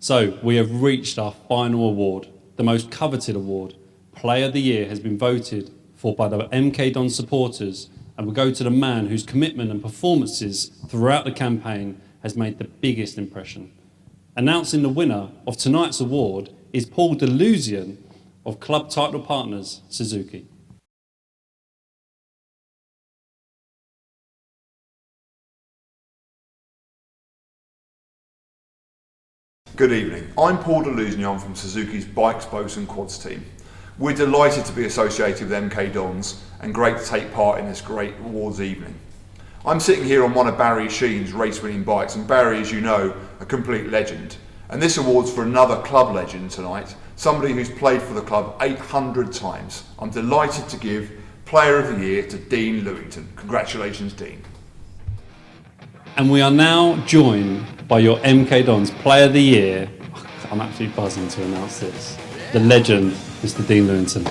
So we have reached our final award, the most coveted award. Player of the Year has been voted for by the MK Dons supporters and will go to the man whose commitment and performances throughout the campaign has made the biggest impression. Announcing the winner of tonight's award is Paul Delusion of club title partners Suzuki. Good evening, I'm Paul Delusion from Suzuki's Bikes, Boats and Quads team. We're delighted to be associated with MK Dons and great to take part in this great awards evening. I'm sitting here on one of Barry Sheen's race-winning bikes, and Barry, as you know, a complete legend. And this award's for another club legend tonight, somebody who's played for the club 800 times. I'm delighted to give Player of the Year to Dean Lewington. Congratulations, Dean. And we are now joined by your MK Dons Player of the Year. I'm actually buzzing to announce this. The legend, Mr. Dean Lewington.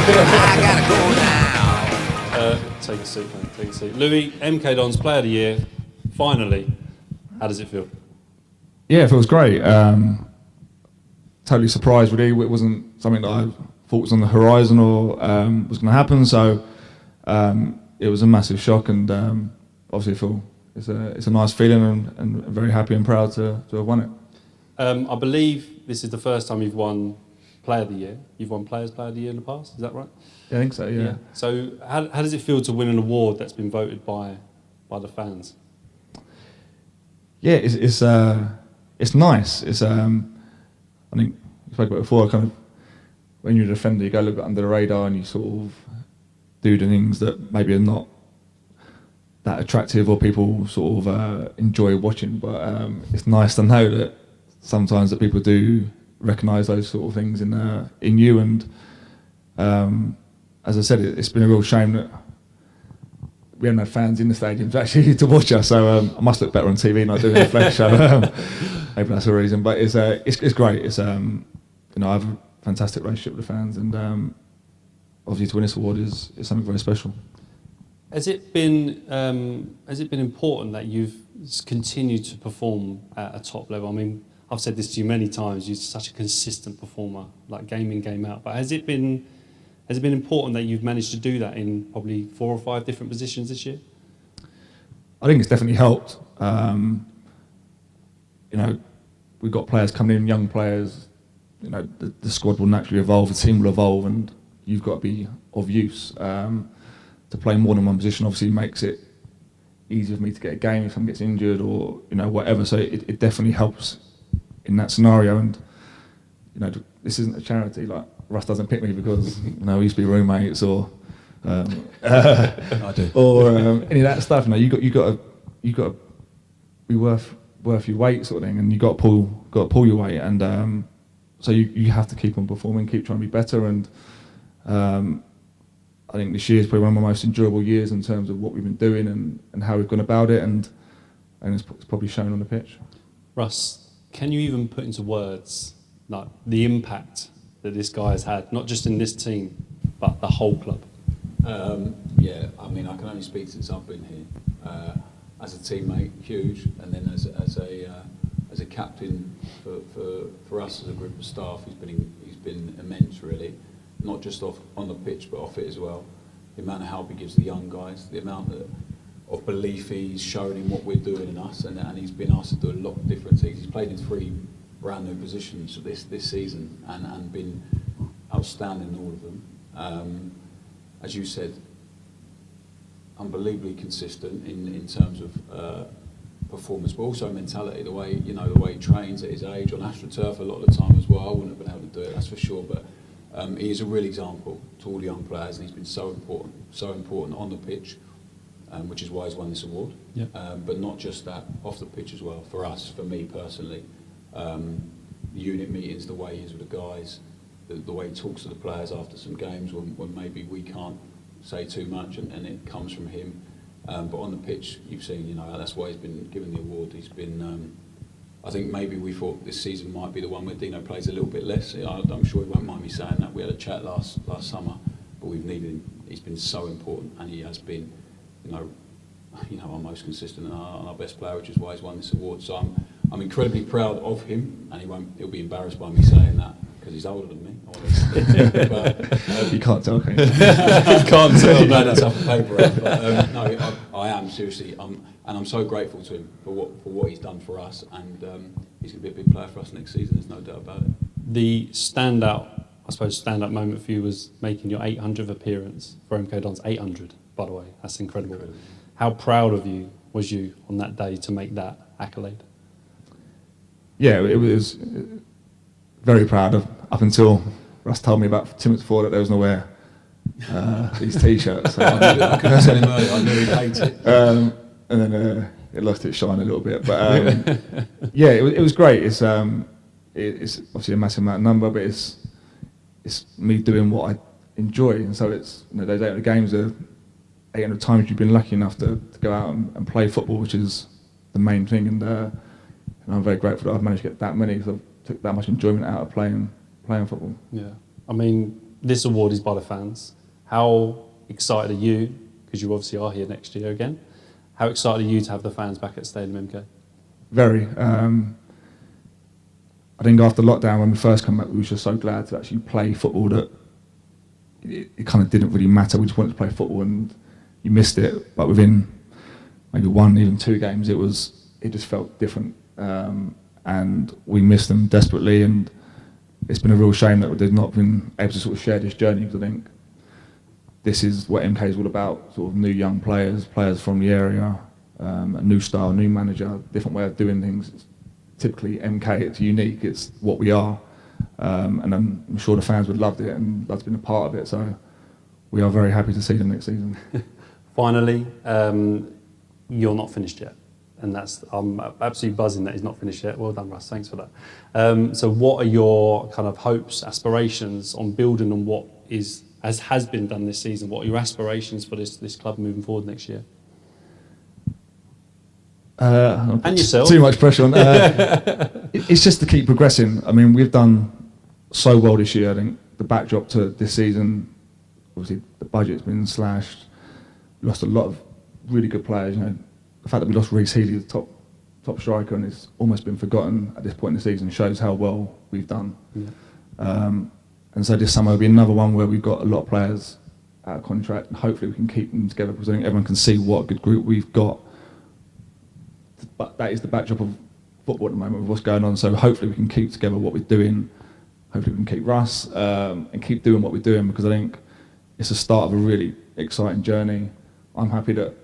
I gotta go now. Take a seat, mate. Take a seat. Louis, MK Dons Player of the Year. Finally, how does it feel? Yeah, it feels great. Totally surprised, really. It wasn't something that I thought was on the horizon or was going to happen. So it was a massive shock, and obviously, I feel it's a nice feeling, and very happy and proud to have won it. I believe this is the first time you've won Player of the Year. You've won Player of the Year in the past. Is that right? Yeah, I think so. Yeah. So how does it feel to win an award that's been voted by the fans? Yeah, it's nice. It's I think we spoke about it before. Kind of when you're a defender, you go a little bit under the radar, and you sort of do the things that maybe are not that attractive or people sort of enjoy watching. But it's nice to know that sometimes that people do recognise those sort of things in you. And as I said, it's been a real shame that we haven't had fans in the stadiums actually to watch us. So I must look better on TV than I do in the flesh. So maybe that's the reason. But it's great. It's I have a fantastic relationship with the fans, and obviously to win this award is something very special. Has it been important that you've continued to perform at a top level? I mean, I've said this to you many times. You're such a consistent performer, like game in, game out. But has it been important that you've managed to do that in probably 4 or 5 different positions this year? I think it's definitely helped. We've got players coming in, young players. The squad will naturally evolve, the team will evolve, and you've got to be of use. To play more than one position obviously makes it easier for me to get a game if someone gets injured or whatever. So it definitely helps in that scenario. And this isn't a charity. Like Russ doesn't pick me because we used to be roommates or I do. or any of that stuff. You got to be worth your weight, sort of thing, and you got to pull your weight. And so you have to keep on performing, keep trying to be better. And I think this year is probably one of my most enjoyable years in terms of what we've been doing and how we've gone about it, and it's probably shown on the pitch. Russ, can you even put into words like the impact that this guy has had, not just in this team, but the whole club? Yeah, I mean, I can only speak since I've been here. As a teammate, huge, and then as a captain for us as a group of staff, he's been immense, really. Not just on the pitch, but off it as well. The amount of help he gives the young guys, the amount of belief he's shown in what we're doing in us, and he's been asked to do a lot of different things. He's played in 3 brand new positions this season and been outstanding in all of them. As you said, unbelievably consistent in terms of performance, but also mentality. The way he trains at his age on AstroTurf a lot of the time as well. I wouldn't have been able to do it, that's for sure. But he is a real example to all the young players, and he's been so important on the pitch, which is why he's won this award. Yeah. But not just that, off the pitch as well. For us, for me personally, the unit meetings, the way he is with the guys, the way he talks to the players after some games when maybe we can't say too much, and it comes from him. But on the pitch, you've seen, that's why he's been given the award. He's been, I think maybe we thought this season might be the one where Dino plays a little bit less. I'm sure he won't mind me saying that. We had a chat last summer, but but we've needed him. He's been so important, and he has been, you know, our most consistent and our best player, which is why he's won this award. So I'm incredibly proud of him, and he'll be embarrassed by me saying that because he's older than me. But, You can't tell, can you? Can't tell. no, that's off the paper. But, no, I am seriously, and I'm so grateful to him for what he's done for us, and he's going to be a big player for us next season. There's no doubt about it. The standout moment for you was making your 800th appearance for MK Dons. 800, by the way, that's incredible. How proud of you was you on that day to make that accolade? Yeah, it was very proud of, up until Russ told me about 2 minutes before that there was nowhere these t-shirts. So, I couldn't tell him earlier. I knew he'd hate it. and then it lost its shine a little bit. But yeah, it was great. It's obviously a massive amount of number, but it's me doing what I enjoy. And so it's, you know, those 800 games are 800 times you've been lucky enough to go out and play football, which is the main thing. And I'm very grateful that I've managed to get that many, because I took that much enjoyment out of playing football. Yeah. I mean, this award is by the fans. How excited are you, because you obviously are here next year again, how excited are you to have the fans back at Stadium MK? Very. I think after lockdown, when we first came back, we were just so glad to actually play football that it kind of didn't really matter. We just wanted to play football, and you missed it. But within maybe 1, even 2 games, it just felt different, and we missed them desperately. And it's been a real shame that they've not been able to sort of share this journey, because I think this is what MK is all about: sort of new young players from the area, a new style, new manager, different way of doing things. It's typically MK, it's unique, it's what we are, and I'm sure the fans would love it, and that's been a part of it. So we are very happy to see them next season. Finally, you're not finished yet, and I'm absolutely buzzing that he's not finished yet. Well done, Russ. Thanks for that. So, what are your kind of hopes, aspirations on building on what has been done this season? What are your aspirations for this club moving forward next year? And yourself. Too much pressure on. It's just to keep progressing. I mean, we've done so well this year. I think the backdrop to this season, obviously the budget's been slashed. We lost a lot of really good players. You know, the fact that we lost Reece Healy, the top striker, and it's almost been forgotten at this point in the season, shows how well we've done. Yeah. And so this summer will be another one where we've got a lot of players out of contract, and hopefully we can keep them together, because I think everyone can see what a good group we've got. But that is the backdrop of football at the moment with what's going on. So hopefully we can keep together what we're doing. Hopefully we can keep Russ and keep doing what we're doing, because I think it's the start of a really exciting journey. I'm happy that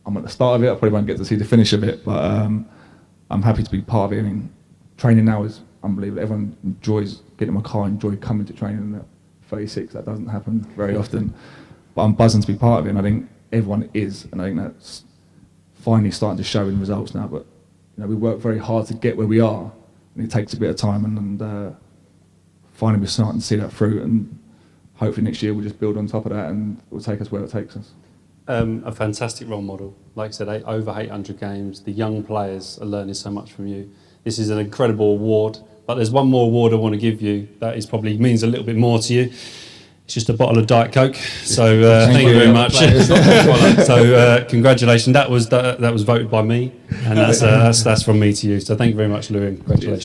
I'm at the start of it. I probably won't get to see the finish of it, but I'm happy to be part of it. I mean, training now is unbelievable. Everyone enjoys getting in my car, enjoy coming to training at 36. That doesn't happen very often. But I'm buzzing to be part of it, and I think everyone is, and I think that's finally starting to show in results now. But you know, we work very hard to get where we are, and it takes a bit of time, and finally we're starting to see that fruit, and hopefully next year we'll just build on top of that, and it will take us where it takes us. A fantastic role model. Like I said, over 800 games. The young players are learning so much from you. This is an incredible award, but there's one more award I want to give you that is probably means a little bit more to you. It's just a bottle of Diet Coke. So thank you very much. So congratulations. That was voted by me, and that's from me to you. So thank you very much, Louis. Congratulations.